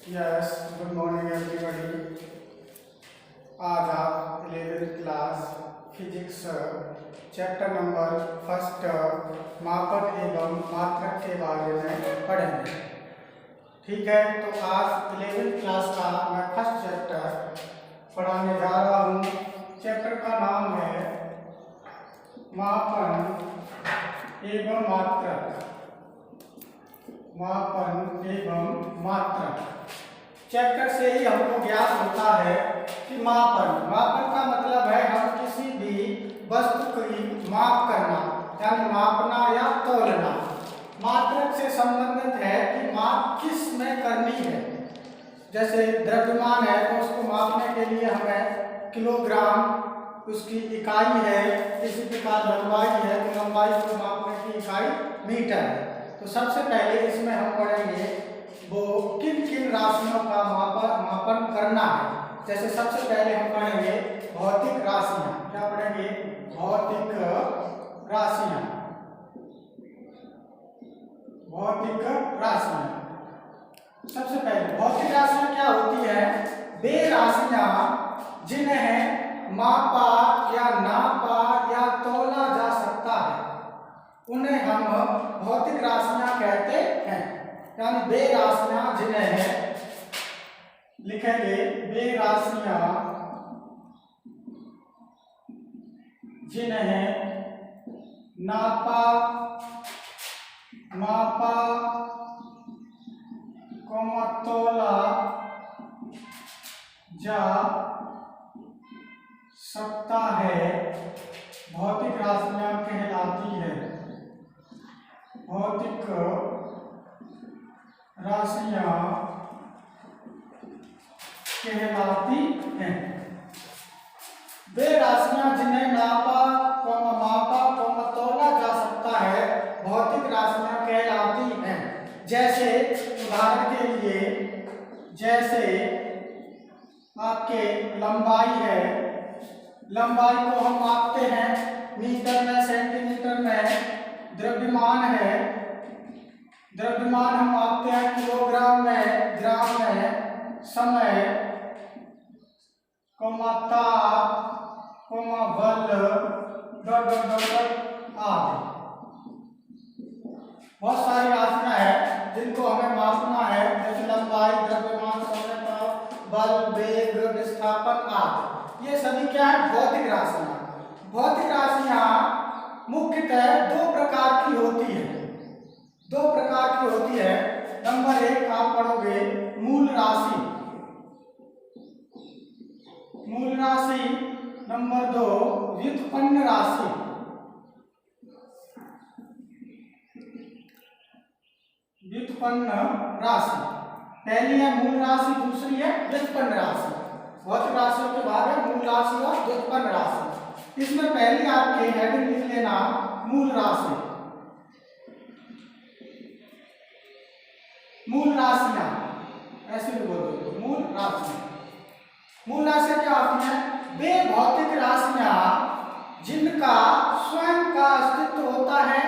Yes, good morning everybody. आज आप 11th class physics chapter number first मापन एवं मात्रक के बारे में पढ़ेंगे। ठीक है, तो आज 11th क्लास का मैं फर्स्ट चैप्टर पढ़ाने जा रहा हूँ। चैप्टर का नाम है मापन एवं मात्रक। मापन एवं मात्रक चैप्टर से ही हमको ज्ञात होता है कि मापन का मतलब है हम किसी भी वस्तु की माप करना, यानी मापना या तौलना। मात्रक से संबंधित है कि माप किस में करनी है। जैसे द्रव्यमान है तो उसको मापने के लिए हमें किलोग्राम उसकी इकाई है, इसी प्रकार लंबाई है तो लंबाई को मापने की इकाई मीटर है। तो सबसे पहले इसमें हम पढ़ेंगे वो किन किन राशियों का मापन करना है। जैसे सबसे पहले हम पढ़ेंगे भौतिक राशियां। क्या पढ़ेंगे? भौतिक राशियां। भौतिक राशियां सबसे पहले भौतिक राशियां क्या होती है? वे राशियां जिन्हें मापा या नापा या तौला जा सकता है उन्हें हम भौतिक राशियां कहते हैं। यानी वे राशियां जिन्हें लिखेंगे, वे राशियां जिन्हें नापा मापा तौला जा सकता है भौतिक राशियां कहलाती है। भौतिक राशियां कहलाती हैं। वे राशियां जिन्हें नापा मापा तौला जा सकता है भौतिक राशियां कहलाती हैं। जैसे उदाहरण के लिए, जैसे आपके लंबाई है, लंबाई को हम मापते हैं मीटर में, सेंटीमीटर में। द्रव्यमान है, द्रव्यमान हम मापते हैं किलोग्राम में, ग्राम में। समय ताप बल आदि बहुत सारी राशियां हैं जिनको हमें मापना है। जैसे लंबाई, द्रव्यमान, समय, ताप, बल, वेग, विस्थापन आदि। ये सभी क्या है? भौतिक राशियां। भौतिक राशियां मुख्यतः दो प्रकार की होती है। दो प्रकार की होती है। नंबर एक आप पढ़ोगे मूल राशि। मूल राशि। नंबर दो व्युत्पन्न राशि। व्युत्पन्न राशि पहली है मूल राशि, दूसरी है व्युत्पन्न राशि। भौतिक राशियों के बाद है मूल राशि और व्युत्पन्न राशि। इसमें पहली आपके हेडिंग लिख लेना मूल राशि। मूल राशियां ऐसे भी बोल दो, मूल राशि। मूल राशियां क्या होती हैं? वे भौतिक राशियां जिनका स्वयं का अस्तित्व होता है,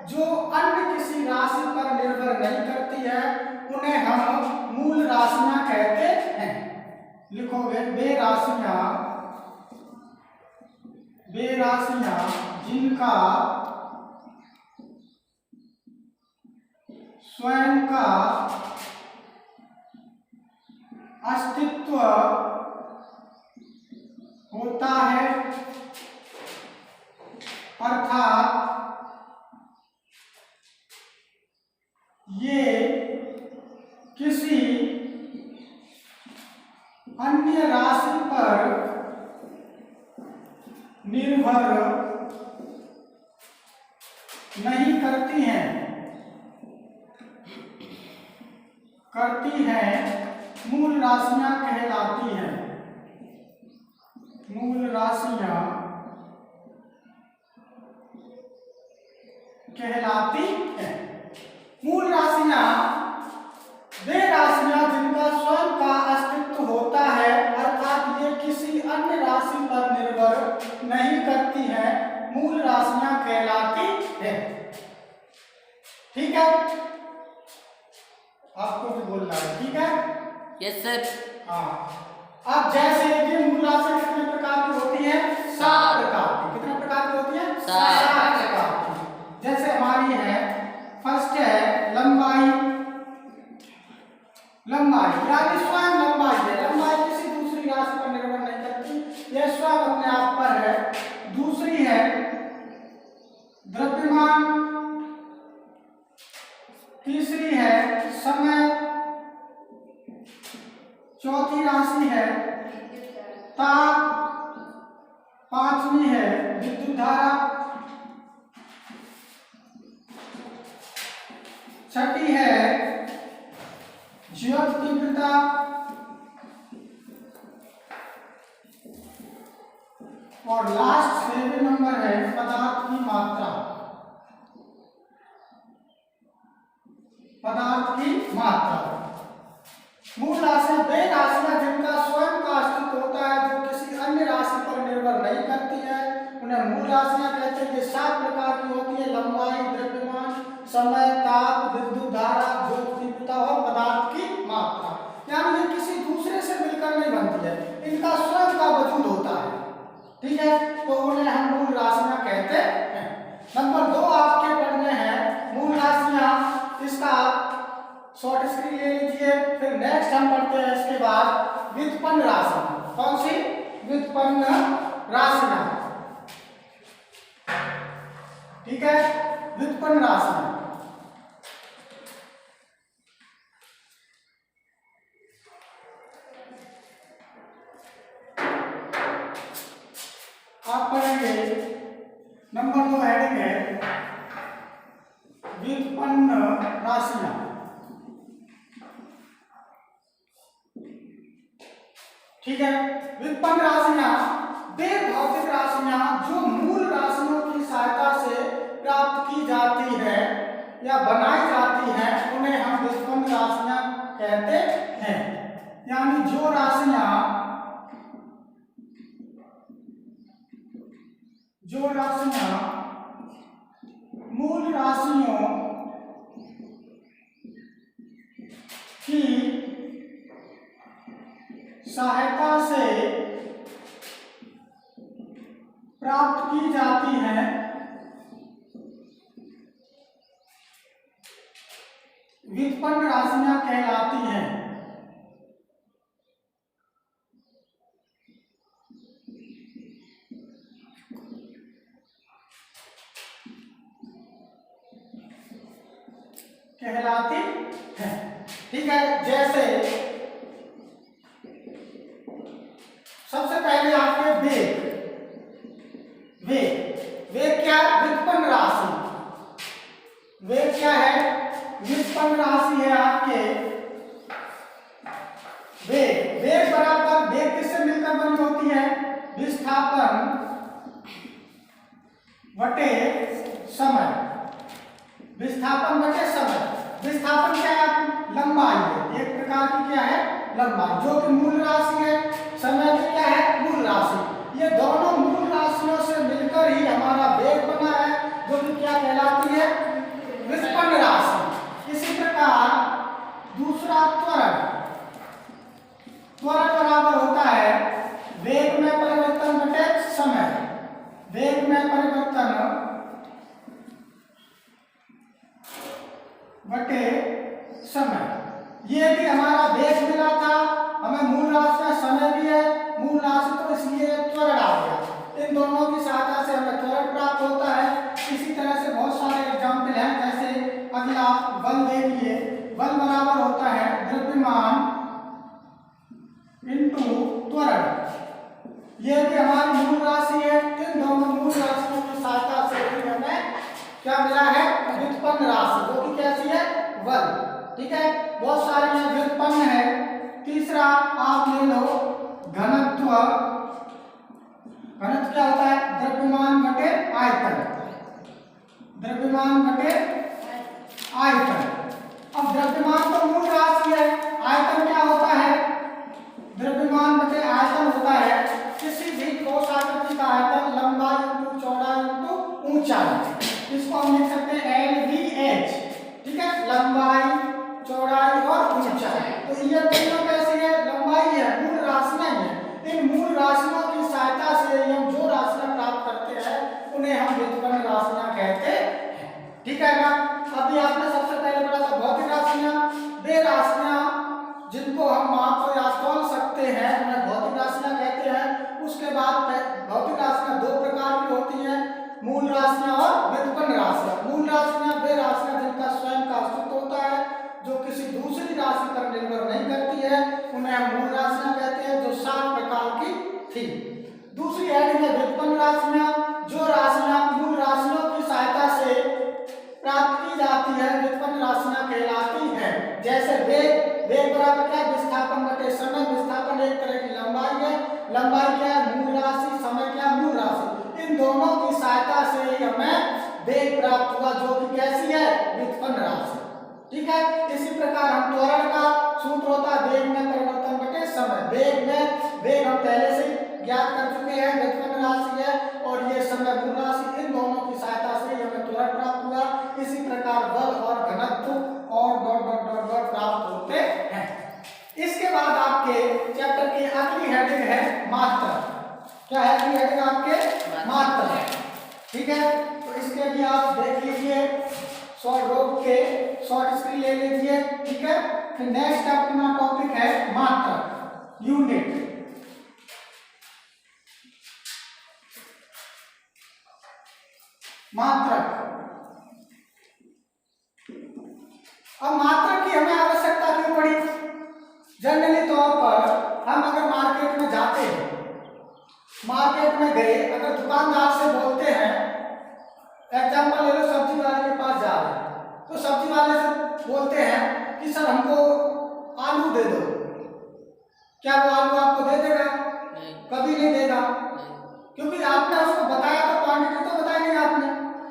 जो अन्य किसी राशि पर निर्भर नहीं करती है, उन्हें हम मूल राशियां कहते हैं। लिखोगे वे राशियां जिनका स्वयं का अस्तित्व होता है, अर्थात ये किसी अन्य राशि पर निर्भर नहीं करती हैं, मूल राशियां कहलाती हैं। मूल राशियां कहलाती हैं। मूल राशियां वे राशियां जिनका स्वयं का अस्तित्व होता है, अर्थात ये किसी अन्य राशि पर निर्भर नहीं करती हैं, मूल राशियां कहलाती हैं। ठीक है, आपको भी बोलना है, ठीक है। Yes sir. हाँ, अब जैसे ये मूल राशि कितने प्रकार की होती है? 7 प्रकार की। कितने प्रकार की होती है? 7 प्रकार की। जैसे हमारी है, फर्स्ट है लंबाई। लंबाई यानी स्वयं लंबाई है, लंबाई किसी दूसरी राशि पर निर्भर नहीं करती, यह स्वयं अपने आप पर है। दूसरी है द्रव्यमान। तीसरी है समय। चौथी राशि है ताप। पांचवी है विद्युत धारा। छठी है ज्योत तीव्रता। और लास्ट 7 नंबर है पदार्थ की मात्रा। पदार्थ की मात्रा। मूल राशि वे राशियां जिनका स्वयं का अस्तित्व होता है, जो किसी अन्य राशि पर निर्भर नहीं करती है, उन्हें मूल राशियां कहते हैं। ये 7 प्रकार की होती है: लंबाई, द्रव्यमान, समय, ताप, विद्युत धारा, ज्योत तीव्रता और पदार्थ की मात्रा। यानी ये किसी दूसरे से मिलकर नहीं बनती है, इनका स्वयं का वजूद होता है। ठीक है, तो उन्हें हम मूल राशियां कहते हैं। नंबर 2 आपके पढ़ने हैं मूल राशियां। इसका शॉर्ट स्क्रीन ले लीजिए। फिर नेक्स्ट हम पढ़ते हैं इसके बाद व्युत्पन्न राशि। कौन सी? व्युत्पन्न राशियां। ठीक है, व्युत्पन्न राशियां। आप पढ़ेंगे नंबर 2 हेडिंग है व्युत्पन्न राशियां। ठीक है, व्युत्पन्न राशियां वे भौतिक राशियां जो मूल राशियों की सहायता से प्राप्त की जाती है या बनाई जाती है, उन्हें हम व्युत्पन्न राशियां कहते हैं। यानी जो राशियां मूल राशियों की सहायता से प्राप्त की जाती है, व्युत्पन्न राशियां कहलाती हैं। ठीक है, जैसे सबसे पहले आपके वेग। वेग क्या? व्युत्पन्न राशि। वेग क्या है? व्युत्पन्न राशि है आपके वेग बराबर वेग किससे मिलकर बनी होती है? विस्थापन बटे समय। विस्थापन बटे समय। विस्थापन क्या है? लंबाई है, एक प्रकार की क्या है? लंबाई, जो कि मूल राशि है। समय भी क्या है? मूल राशि। ये दोनों मूल राशियों से मिलकर ही हमारा वेग बना है, जो कि क्या कहलाती है? व्युत्पन्न राशि। इसी प्रकार दूसरा त्वरण। त्वरण बराबर होता है वेग में परिवर्तन बटे समय। वेग में परिवर्तन बटे समय। ये भी हमारा वेग मिला था, हमें मूल राशि में समय भी है, मूल राशि तो इसलिए त्वरण आ गया। इन दोनों की सहायता से हमें त्वरण प्राप्त होता है। इसी तरह से बहुत सारे एग्जाम्पल हैं, जैसे अगला बल देखिए। बल बराबर होता है द्रव्यमान इंटू त्वरण। ये भी हमारी मूल राशि है। इन दोनों मूल राशियों की सहायता से हमें क्या मिला है? व्युत्पन्न राशि, जो कि कैसी है? बल। ठीक है, बहुत सारी व्युत्पन्न है। तीसरा आप ले लो घनत्व। घनत्व क्या होता है? द्रव्यमान बटे आयतन। द्रव्यमान बटे आयतन। अब द्रव्यमान तो मूल राशि है, आयतन क्या होता है? द्रव्यमान बटे आयतन होता है किसी भी ठोस आकृति का आयतन, लंबाई इंटू चौड़ाई इंटू ऊंचाई। इसको हम लिख सकते हैं LVH। ठीक है, लंबाई, चौड़ाई और ऊंचाई। तो ये तीनों कैसी निर्भर नहीं करती है, उन्हें हम मूल राशियां कहते हैं, जो 7 प्रकार की थी। दूसरी हेडिंग है व्युत्पन्न राशियां, जो राशियां मूल राशियों की सहायता से प्राप्त की जाती है व्युत्पन्न राशियां कहलाती हैं। जैसे वेग, वेग बराबर क्या है, विस्थापन बटे समय, विस्थापन एक तरह की लंबाई है, लंबाई क्या है मूल राशि, समय क्या है मूल राशि, इन दोनों की सहायता से ही हमें वेग प्राप्त हुआ, जो कि कैसी है व्युत्पन्न राशि। ठीक है, इसी प्रकार हम त्वरण का सूत्र होता है वेग में परिवर्तन बटे समय, वेग में वेग हम पहले से ज्ञात कर चुके हैं व्युत्पन्न राशि है, और ये समय मूल राशि, इन दोनों की सहायता से हमें त्वरण प्राप्त हुआ। इसी प्रकार बल और घनत्व और डॉट डॉट डॉट डॉट प्राप्त होते हैं। इसके बाद आपके चैप्टर की अगली हेडिंग है मात्रक। क्या है अगली हेडिंग आपके मात्रक। ठीक है, तो इसके लिए आप देख लीजिए, शॉर्ट रोक के शॉर्ट स्क्रीन ले लीजिए। ठीक है, फिर नेक्स्ट अपना टॉपिक है मात्रक, यूनिट। मात्रक, अब मात्रक की हमें आवश्यकता क्यों पड़ी? जनरली तौर पर हम अगर मार्केट में जाते हैं, मार्केट में गए, अगर दुकानदार से बोलते हैं, एग्जाम्पल ले लो, सब्जी वाले के पास जा रहे हैं, तो सब्जी वाले से बोलते हैं कि सर हमको आलू दे दो, क्या वो आलू आपको दे देगा? नहीं, कभी नहीं देगा। क्योंकि आपने उसको बताया तो क्वांटिटी तो बताई नहीं आपने।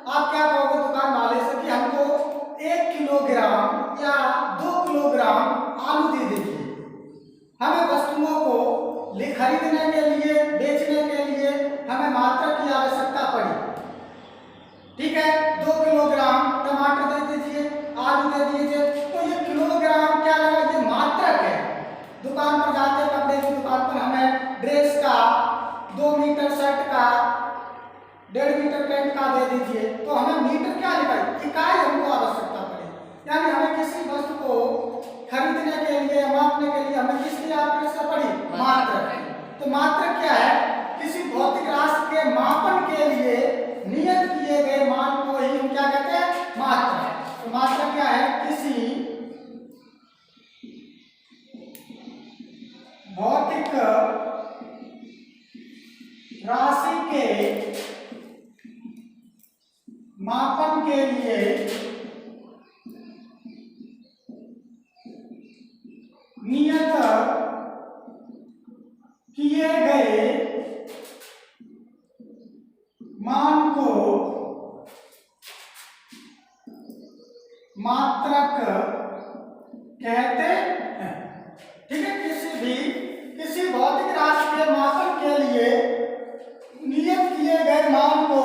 आप क्या कहोगे दुकान वाले से कि हमको 1 किलोग्राम या 2 किलोग्राम आलू दे दीजिए। हमें वस्तुओं को खरीदने के लिए, बेचने के लिए हमें मात्रक की आवश्यकता पड़ी। ठीक है, 2 किलोग्राम टमाटर दे दीजिए, आलू दे दीजिए, तो ये किलोग्राम क्या लगा, ये मात्रक है। दुकान पर जाते, कपड़े की दुकान पर हमें ड्रेस का 2 मीटर शर्ट का, 1.5 मीटर पैंट का दे दीजिए, तो हमें मीटर क्या लिखा, इकाई हमको आवश्यकता पड़ी। यानी हमें किसी वस्तु को खरीदने के लिए, मापने के लिए हमें किसकी आवश्यकता पड़ी? मात्रक। तो मात्रक क्या है? किसी भौतिक राशि के मापन के लिए नियत किए गए मान को ही हम क्या कहते हैं? मात्रक। तो मात्रक क्या है? किसी भौतिक राशि के मापन के लिए नियत किए गए मान को मात्रक कहते हैं। ठीक है, किसी भौतिक राशि के मापन के लिए नियत किए गए मान को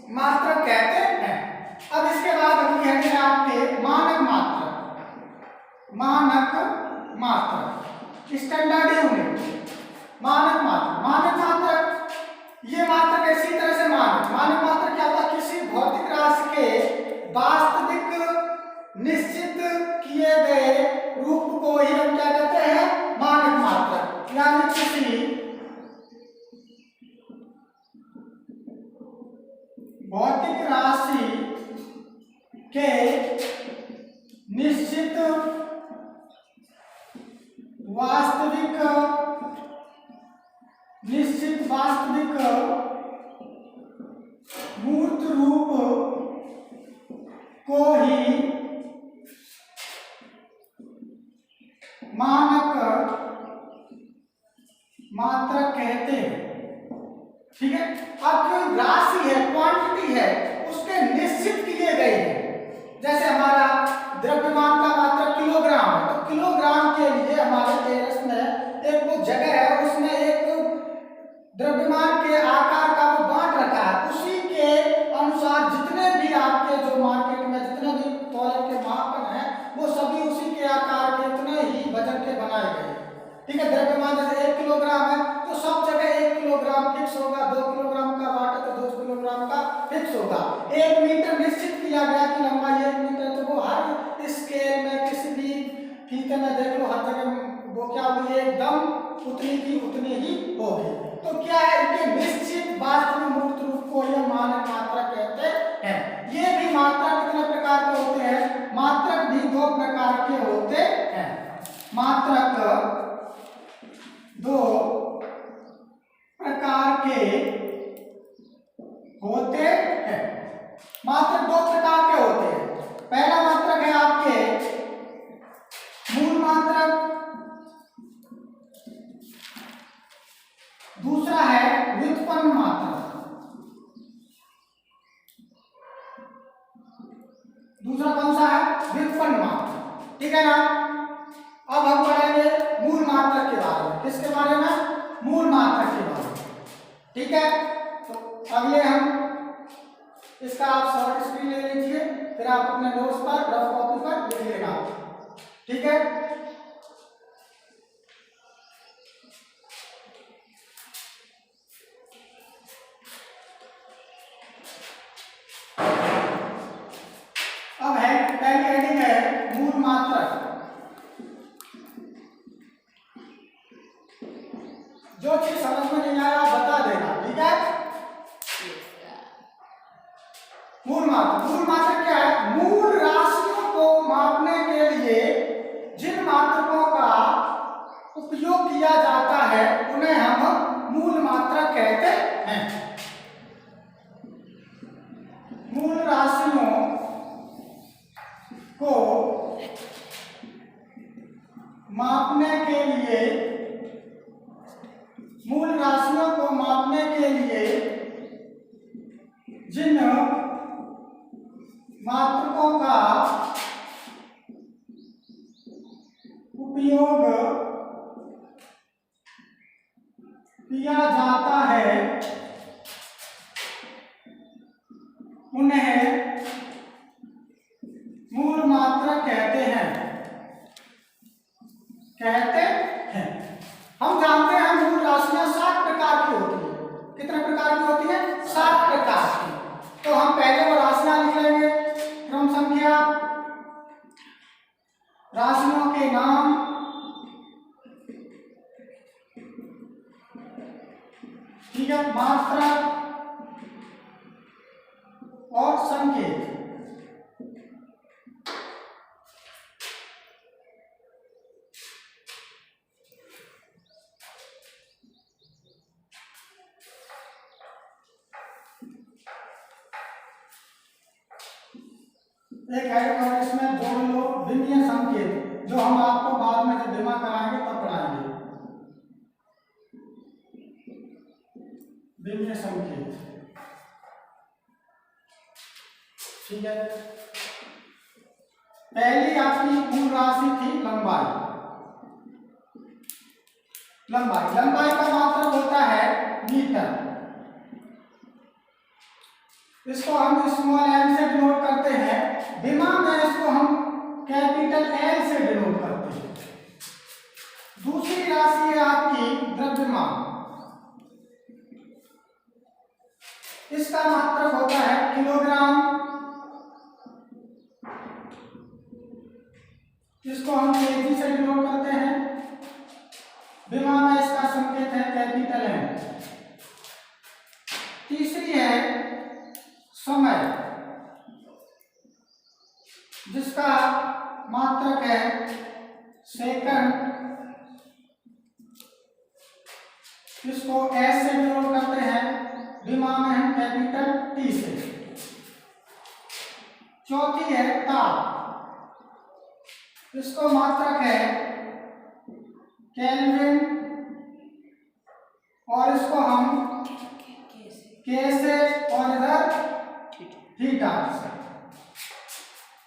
मात्रक कहते हैं। अब इसके बाद हम कहते हैं आपके मानक मात्रक। मानक मात्रक, स्टैंडर्ड यूनिट, मानक मात्रक। मानक मात्रक, ये मात्रक इसी तरह से मानक मात्रक क्या होता है? किसी भौतिक राशि के वास्तविक निश्चित किए गए रूप को ही हम क्या कहते हैं? मानक मात्रक। यानी किसी भौतिक राशि के निश्चित वास्तविक मूर्त रूप को ही मानक मात्रक कहते हैं। ठीक है, अब जो राशि है, क्वांटिटी है, उसके निश्चित किए गए हैं। जैसे हमारा द्रव्यमान का मात्रक किलोग्राम है, तो किलोग्राम के लिए हमारे टेरेस में एक वो जगह है, उसमें एक द्रव्यमान के आकार का वो बांट रखा है। उसी के अनुसार जितने भी आपके जो मार्केट में जितने भी तौल के मापन है, वो सभी उसी के आकार के, उतने ही वजन के बनाए गए। ठीक है, द्रव्यमान जैसे 1 किलोग्राम है, तो सब जगह 1 किलोग्राम फिक्स होगा, 2 किलोग्राम का वाट है तो 2 किलोग्राम का फिक्स होगा। 1 मीटर निश्चित किया गया कि लंबाई 1 मीटर, तो वो हर स्केल में किसी भी फीते में देख लो, हर जगह वो क्या होगी? एकदम उतनी की उतनी ही होगी। तो क्या है? इनके निश्चित वास्तविक मूर्त रूप को ये मानक मात्रक कहते हैं। ये भी मात्रक कितने प्रकार के होते हैं? मात्रक भी 2 प्रकार के होते हैं। मात्रक दो प्रकार के होते हैं। मात्रक दो प्रकार के होते हैं। पहला मात्रक है आपके मूल मात्रक, दूसरा है व्युत्पन्न मात्रक। दूसरा कौन सा है? व्युत्पन्न मात्रक। ठीक है ना। अब हम पढ़ेंगे मूल मात्रक के बारे में। किसके बारे में? मूल मात्रक के बारे में। ठीक है, तो अगले हम इसका आप शॉर्ट स्क्रीन ले लीजिए, फिर आप अपने नोट्स पर रफ कॉपी पर लिख लेना। ठीक है, अब है पहली हेडिंग है मूल मात्रक। जो चीज समझ में नहीं आया बता देना। ठीक है, मूल मात्रक। मूल मात्रक क्या है? मूल राशियों को मापने के लिए जिन मात्रकों का उपयोग किया जाता है उन्हें हम मूल मात्रक कहते हैं। मूल राशियों को मापने के लिए, मूल राशियों को मापने के लिए जिन मात्रकों का उपयोग किया जाता है उन्हें मूल मात्रक कहते हैं। हम जानते हैं मूल राशियां 7 प्रकार की होती है। कितने प्रकार की होती है? 7 प्रकार की। तो हम पहले वो राशियां लिख लेंगे। क्रम संख्या, राशियों के नाम, ठीक है, मात्रक और संकेत। एक है और इसमें जोड़ लो भिन्नीय संकेत, जो हम आपको बाद में जब जमा कराएंगे तब पढ़ाएंगे। भिन्नीय संकेत, ठीक है। पहली आपकी मूल राशि थी लंबाई। लंबाई का मात्रक होता है मीटर। इसको हम स्मॉल एल से डिनोट करते हैं। दिमाग में इसको हम कैपिटल एल से डिनोट करते हैं। दूसरी राशि है आपकी द्रव्यमान। इसका मात्रक होता है किलोग्राम। इसको हम केजी से डिनोट करते हैं। दिमाग में इसका संकेत है कैपिटल एम। तीसरी है समय, जिसका मात्रक है सेकंड। इसको एस से डिनोट करते हैं। दिमाग में हम कैपिटल टी से। चौथी है ताप। इसको मात्रक है केल्विन और इसको हम के से और इधर थीटा से।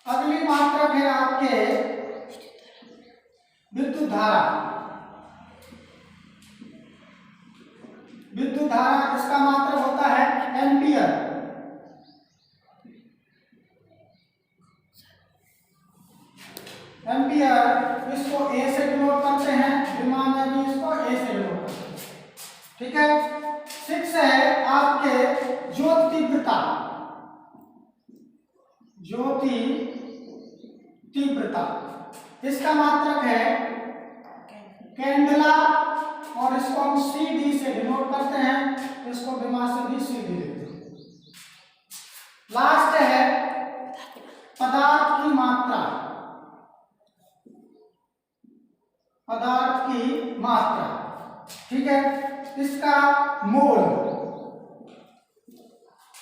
अगली मात्रक है आपके विद्युत धारा। विद्युत धारा, इसका मात्रक होता है एम्पियर। एम्पियर, इसको ए से डिनोट करते हैं। दिमाग में भी इसको ए से डिनोट करते हैं। ठीक है। 6 है आपके ज्योति तीव्रता। ज्योति तीव्रता, इसका मात्रक है कैंडला और इसको हम सी डी से डिनोट करते हैं। इसको दिमाग से भी सी डी लिखते हैं। लास्ट है पदार्थ की मात्रा। पदार्थ की मात्रा, ठीक है। इसका मोल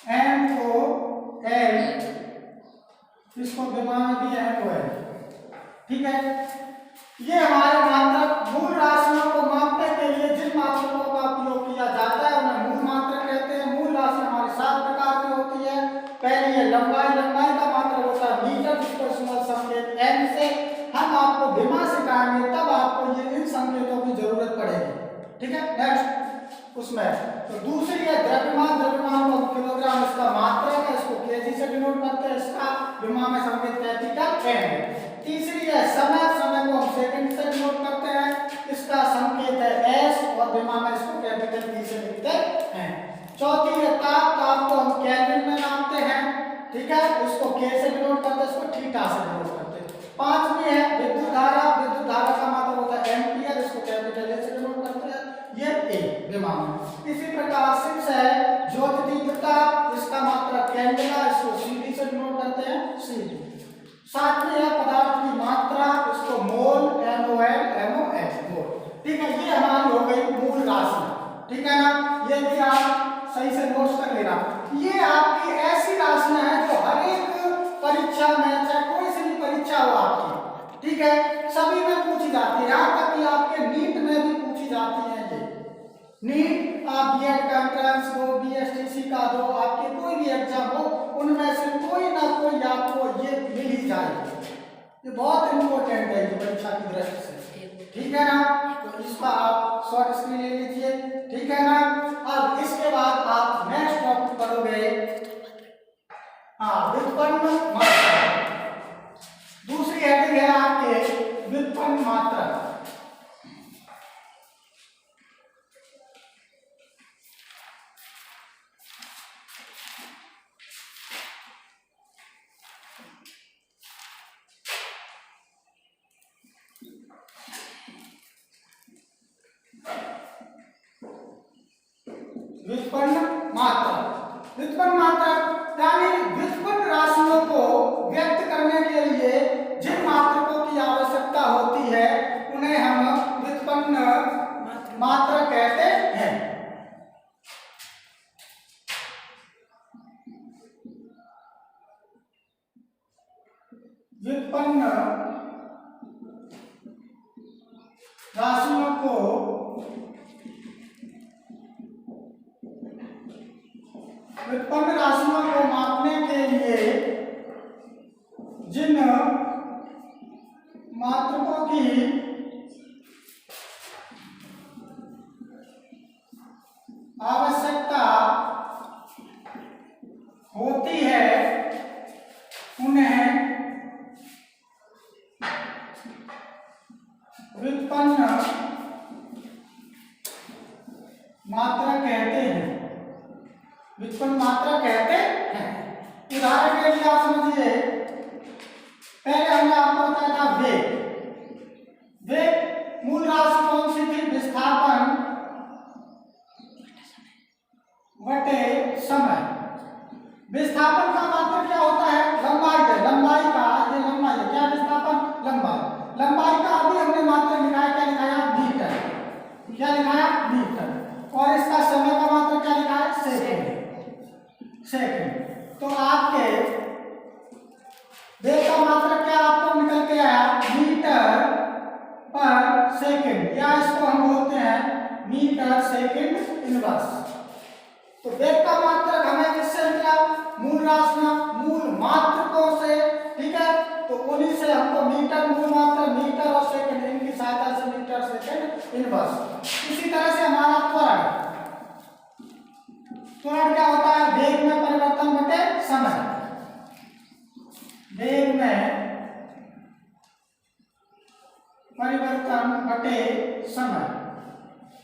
MOL, इसको दिमाग में भी MOL, ठीक है। ये हमारे मात्रक मूल राशियों को मापने के लिए जिन मात्रकों का उपयोग किया जाता है उन्हें मूल मात्रक कहते हैं। मूल राशि हमारी 7 प्रकार की होती है। पहली है लंबाई, लंबाई का मात्रक होता है मीटर, जिसको स्मॉल संकेत m से हम आपको विमा सिखाएंगे, तब आपको ये इन संकेतों की जरूरत पड़ेगी, ठीक है। नेक्स्ट उसमें तो दूसरी है द्रव्यमान, द्रव्यमान को किलोग्राम इसका मात्रक है, इसको केजी से डिनोट करते हैं, इसका विमा में संकेत कैपिटल M है। तीसरी है समय, समय को हम सेकंड से डिनोट करते हैं, इसका संकेत है S और विमा में इसको कैपिटल T से लिखते हैं। चौथी है ताप, ताप को हम केल्विन में नापते हैं, ठीक है, उसको K से डिनोट करते हैं, इसको थीटा से डिनोट करते हैं। पांचवी है विद्युत धारा, विद्युत धारा का मतलब होता है एम्पियर, इसको कैपिटल A से डिनोट करते हैं, ये A विमा में। इसी प्रकार 6 है ज्योति तीव्रता, इसका मात्रक कैंडेला, इसको CD से डिनोट करते हैं, CD। 7वीं है पदार्थ की मात्रा, इसको मोल, MOL, मोल, ठीक है। ये हमारी हो गई मूल राशि, ठीक है ना। ये भी आप सही से नोट्स कर लेना। ये आपकी ऐसी राशियां हैं जो हर एक परीक्षा में, चाहे कोई सी भी परीक्षा हो आपकी, ठीक है, सभी में पूछी जाती है। यहाँ तक कि आपके नीट में भी पूछी जाती है। ये नीट आप बीएड का एंट्रेंस दो, BSTC का दो, आपके कोई भी एग्जाम हो, उनमें से कोई ना कोई आपको ये मिल ही जाएगी। ये बहुत इंपॉर्टेंट है परीक्षा की दृष्टि से, ठीक है ना। तो इसका आप शॉर्ट स्क्रीन ले लीजिए, ठीक है ना। अब इसके बाद आप नेक्स्ट टॉपिक पढ़ोगे, व्युत्पन्न मात्रा। दूसरी हेडिंग है आपके व्युत्पन्न मात्रा। व्युत्पन्न मात्रा, व्युत्पन्न मात्रा यानी व्युत्पन्न राशियों को व्यक्त करने के लिए जिन मात्रकों की आवश्यकता होती है उन्हें हम व्युत्पन्न मात्रा कहते हैं। व्युत्पन्न राशियों को व्युत्पन्न राशियों को मापने के लिए जिन मात्रकों की आवश्यकता होती है उन्हें व्युत्पन्न मात्रा कहते हैं, व्युत्पन्न मात्रा कहते हैं। उदाहरण के लिए आप समझिए, पहले हमने आपको बताया था वेग। वेग मूल राशि कौन सी थी? विस्थापन बटे समय। विस्थापन का मात्रक क्या होता है? लंबाई है। लंबाई का ये लंबाई है, क्या विस्थापन? लंबाई। लंबाई का अभी हमने मात्रक लिखाया, क्या लिखाया? मीटर। क्या लिखाया? मीटर। और इसका समय का मात्रक क्या लिखा है? सेकंड। सेकंड। तो आपके वेग का मात्रक क्या आपको निकल के आया? मीटर पर सेकंड, या इसको हम बोलते हैं मीटर सेकंड इनवर्स। तो वेग का मात्रक हमें किससे मिला? मूल राशियां, मूल मात्रकों से, ठीक है। तो उन्हीं से हमको मीटर, मूल मात्रक, मीटर और सेकंड, इनकी सहायता से मीटर सेकंड इनवर्स। इसी तरह से हमारा त्वरण, त्वरण क्या होता है? वेग में परिवर्तन बटे समय। वेग में परिवर्तन बटे समय।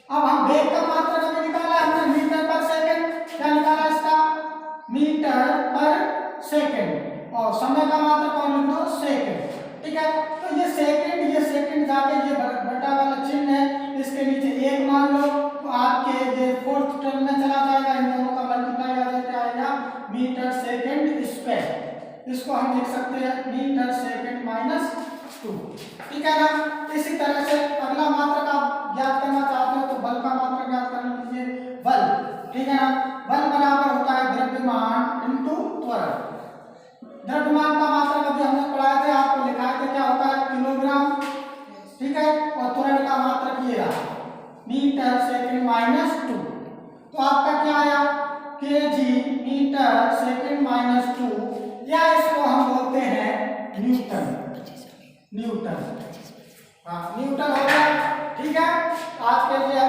अब हम वेग का मात्रक हमें निकाला हमने मीटर पर सेकंड, क्या निकाला इसका? मीटर पर सेकंड। और समय का मात्रक कौन लिख दो? सेकंड, ठीक है। तो ये सेकंड जाके ये बटा वाला चिन्ह है, इसके नीचे एक मान लो, तो आपके ये फोर्थ टर्म में चला जाएगा, इन दोनों का मल्टीप्लाई आ जाएगा मीटर सेकंड स्क्वायर। इसको हम लिख सकते हैं मीटर सेकंड -2, ठीक है ना। इसी तरह से अगला का मात्रक आप ज्ञात करना चाहते हो तो बल का मात्रक ज्ञात कर लीजिए, बल, ठीक है ना। बल बराबर होता है द्रव्यमान इंटू त्वरण। द्रव्यमान का मात्रक अभी हमने पढ़ाए थे, आपको लिखाए थे, क्या होता है किलोग्राम, ठीक है। और त्वरण का मात्रक ये रहा मीटर सेकंड माइनस 2। तो आपका क्या आया केजी मीटर सेकंड माइनस 2, या इसको हम बोलते हैं न्यूटन। न्यूटन, हाँ न्यूटन हो गया, ठीक है। आज के लिए